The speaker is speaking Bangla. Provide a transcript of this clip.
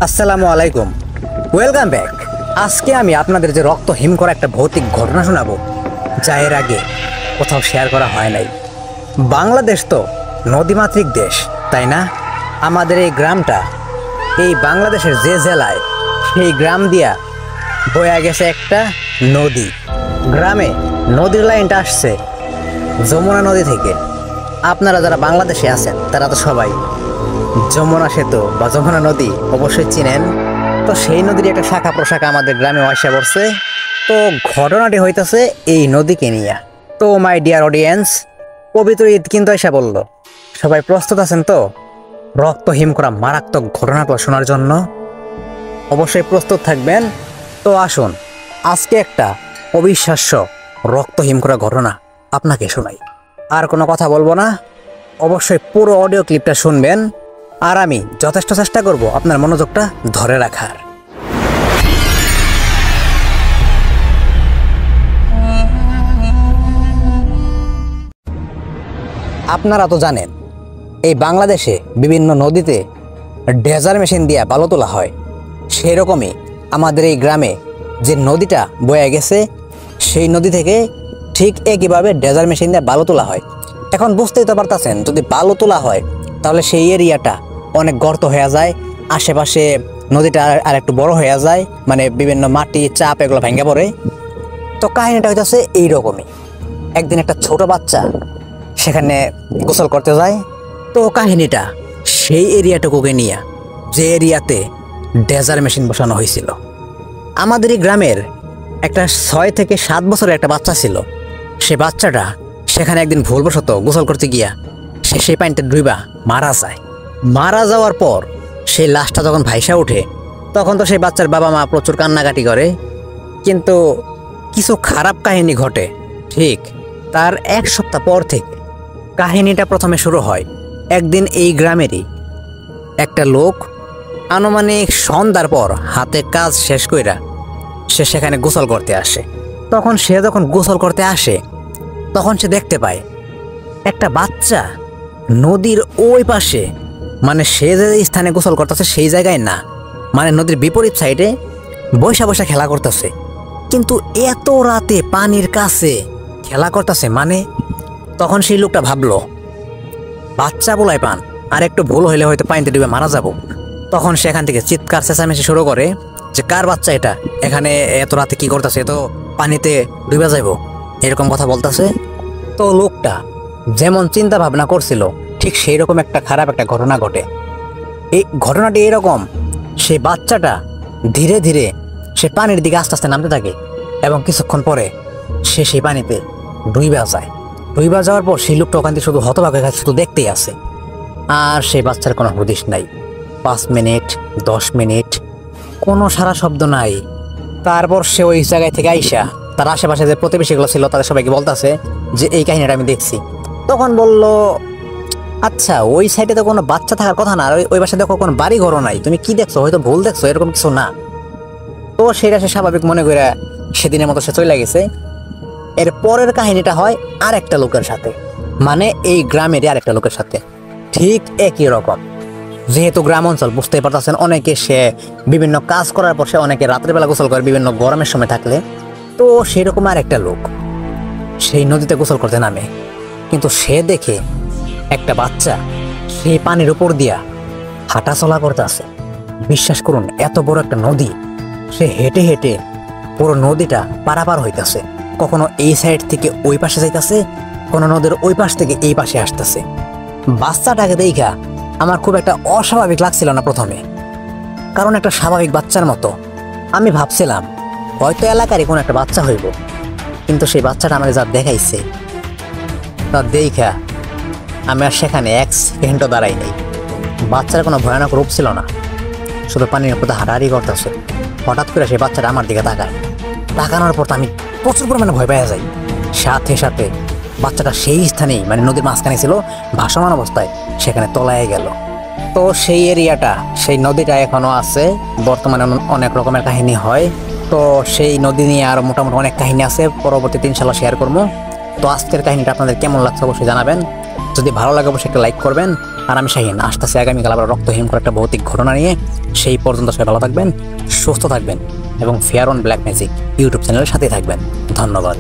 আসসালামু আলাইকুম, ওয়েলকাম ব্যাক। আজকে আমি আপনাদের যে রক্ত হিম করা একটা ভৌতিক ঘটনা শোনাবো, যা এর আগে কোথাও শেয়ার করা হয় নাই। বাংলাদেশ তো নদীমাতৃক দেশ, তাই না? আমাদের এই গ্রামটা এই বাংলাদেশের যে জেলায়, সেই গ্রাম দিয়া বয়ে গেছে একটা নদী। গ্রামে নদীর লাইনটা আসছে যমুনা নদী থেকে। আপনারা যারা বাংলাদেশে আছেন তারা তো সবাই যমুনা সেতু বা যমুনা নদী অবশ্যই চিনেন। তো সেই নদীর একটা শাখা প্রশাখা আমাদের গ্রামে আসা পড়ছে। তো ঘটনাটি হইতেছে এই নদীকে নিয়ে। তো মাই ডিয়ার অডিয়েন্স, পবিত্র ঈদ কিন্তু এসে বলল, সবাই প্রস্তুত আছেন তো রক্ত হিম করা মারাত্মক ঘটনাটা শোনার জন্য? অবশ্যই প্রস্তুত থাকবেন। তো আসুন আজকে একটা অবিশ্বাস্য রক্ত হিম করা ঘটনা আপনাকে শোনাই। আর কোনো কথা বলবো না, অবশ্যই পুরো অডিও ক্লিপটা শুনবেন। আর আমি যথেষ্ট চেষ্টা করব আপনার মনোযোগটা ধরে রাখার। আপনারা তো জানেন এই বাংলাদেশে বিভিন্ন নদীতে ড্রেজার মেশিন দিয়ে বালু তোলা হয়। সেই রকমই আমাদের এই গ্রামে যে নদীটা বয়ে গেছে, সেই নদী থেকে ঠিক একইভাবে ড্রেজার মেশিন দিয়ে বালু তোলা হয়। এখন বুঝতেই তো পারতেছেন, যদি বালু তোলা হয় তাহলে সেই এরিয়াটা অনেক গর্ত হয়ে যায়, আশেপাশে নদীটা আর একটু বড় হয়ে যায়, মানে বিভিন্ন মাটি চাপ এগুলো ভেঙে পড়ে। তো কাহিনীটা হইতেছে এইরকমই। একদিন একটা ছোট বাচ্চা সেখানে গোসল করতে যায়। তো কাহিনীটা সেই এরিয়াটুকুকে নিয়ে, যে এরিয়াতে ড্রেজার মেশিন বসানো হয়েছিল। আমাদের এই গ্রামের একটা 6 থেকে 7 বছরের একটা বাচ্চা ছিল। সে বাচ্চাটা সেখানে একদিন ভুলবশত গোসল করতে গিয়া সেই পানিতে ডুইবা মারা যায়। মারা যাওয়ার পর সেই লাশটা যখন ভাইসা ওঠে, তখন তো সেই বাচ্চার বাবা মা প্রচুর কান্নাকাটি করে। কিন্তু কিছু খারাপ কাহিনী ঘটে ঠিক তার 1 সপ্তাহ পর থেকে। কাহিনীটা প্রথমে শুরু হয় একদিন এই গ্রামেরই একটা লোক আনুমানিক সন্ধ্যার পর হাতে কাজ শেষ কইরা সে সেখানে গোসল করতে আসে। তখন সে যখন গোসল করতে আসে, তখন সে দেখতে পায় একটা বাচ্চা নদীর ওই পাশে, মানে সে যে স্থানে গোসল করতেছে সেই জায়গায় না, মানে নদীর বিপরীত সাইডে বৈশা বৈশা খেলা করতেছে। কিন্তু এত রাতে পানির কাছে খেলা করতেছে, মানে তখন সেই লোকটা ভাবলো বাচ্চা বলাই পান, আর একটু ভুল হইলে হয়তো পানিতে ডুবে মারা যাব। তখন সেখান থেকে চিৎকার চেঁচামেচি শুরু করে যে কার বাচ্চা এটা, এখানে এত রাতে কি করতেছে, তো পানিতে ডুবে যাইব, এরকম কথা বলতেছে। তো লোকটা যেমন চিন্তা ভাবনা করছিল ঠিক সেই রকম একটা খারাপ একটা ঘটনা ঘটে। এই ঘটনাটি এরকম, সেই বাচ্চাটা ধীরে ধীরে সে পানির দিকে আস্তে আস্তে নামতে থাকে এবং কিছুক্ষণ পরে সে সেই পানিতে ডুইবা যায়। ডুইবা যাওয়ার পর সেই লোকটা ওখান থেকে শুধু হতবাক হয়ে শুধু দেখতেই আছে, আর সেই বাচ্চার কোনো হদিশ নাই। 5 মিনিট 10 মিনিট কোনো সারা শব্দ নাই। তারপর সে ওই জায়গায় থেকে আইসা তার আশেপাশে যে প্রতিবেশীগুলো ছিল তাদের সবাইকে বলতেছে যে এই কাহিনীটা আমি দেখছি। তখন বলল, আচ্ছা ওই সাইডে তো কোনো বাচ্চা থাকার কথা না, আর ওই পাশে দেখো কোনো বাড়ি ঘরও নাই, তুমি কি দেখছো, হয়তো ভুল দেখছো, এরকম কিছু না। তো সেটা সে স্বাভাবিক মনে করে সেদিনের মতো সে চলে গেছে। এর পরের কাহিনীটা হয় আর একটা লোকের সাথে, মানে এই গ্রামেরই আর একটা লোকের সাথে ঠিক একই রকম। যেহেতু গ্রাম অঞ্চল বুঝতেই পারতেছেন, অনেকে সে বিভিন্ন কাজ করার পর সে অনেকে রাত্রেবেলা গোসল করে বিভিন্ন গরমের সময় থাকলে। তো সেরকম আর একটা লোক সেই নদীতে গোসল করতে নামে, কিন্তু সে দেখে একটা বাচ্চা সেই পানির উপর দিয়া হাঁটা চলা করতেছে। বিশ্বাস করুন, এত বড় একটা নদী, সে হেঁটে হেঁটে পুরো নদীটা পারাপার হইতেছে। কখনো এই সাইড থেকে ওই পাশে যাইতেছে, কোনো নদীর ওই পাশ থেকে এই পাশে আসতেছে। বাচ্চাটাকে দেখা আমার খুব একটা অস্বাভাবিক লাগছিল না প্রথমে, কারণ একটা স্বাভাবিক বাচ্চার মতো আমি ভাবছিলাম হয়তো এলাকারই কোনো একটা বাচ্চা হইব। কিন্তু সেই বাচ্চাটা আমাকে যা দেখাইছে তা দেখা আমি আর সেখানে 1 সেকেন্ডও দাঁড়াই নাই। বাচ্চার কোনো ভয়ানক রূপ ছিল না, শুধু পানির উপর হাঁটাহাঁটি করতেছে। হঠাৎ করে সেই বাচ্চাটা আমার দিকে তাকায়, তাকানোর পর তো আমি প্রচুর পরিমাণে ভয় পেয়ে যাই। সাথে সাথে বাচ্চাটা সেই স্থানেই, মানে নদীর মাঝখানে ছিল, ভাসমান অবস্থায় সেখানে তলায় গেল। তো সেই এরিয়াটা, সেই নদীটা এখনো আছে। বর্তমানে অনেক রকমের কাহিনী হয়। তো সেই নদী নিয়ে আরো মোটামুটি অনেক কাহিনী আছে, পরবর্তীতে ইনশাআল্লাহ শেয়ার করবো। তো আজকের কাহিনীটা আপনাদের কেমন লাগছে অবশ্যই জানাবেন। যদি ভালো লাগে অবশ্যই একটা লাইক করবেন। আর আমি শাহিন আসতেছি আগামীকাল আবার রক্তহীন করে একটা ভৌতিক ঘটনা নিয়ে। সেই পর্যন্ত সবাই ভালো থাকবেন, সুস্থ থাকবেন এবং fair on black magic YouTube চ্যানেলের সাথেই থাকবেন। ধন্যবাদ।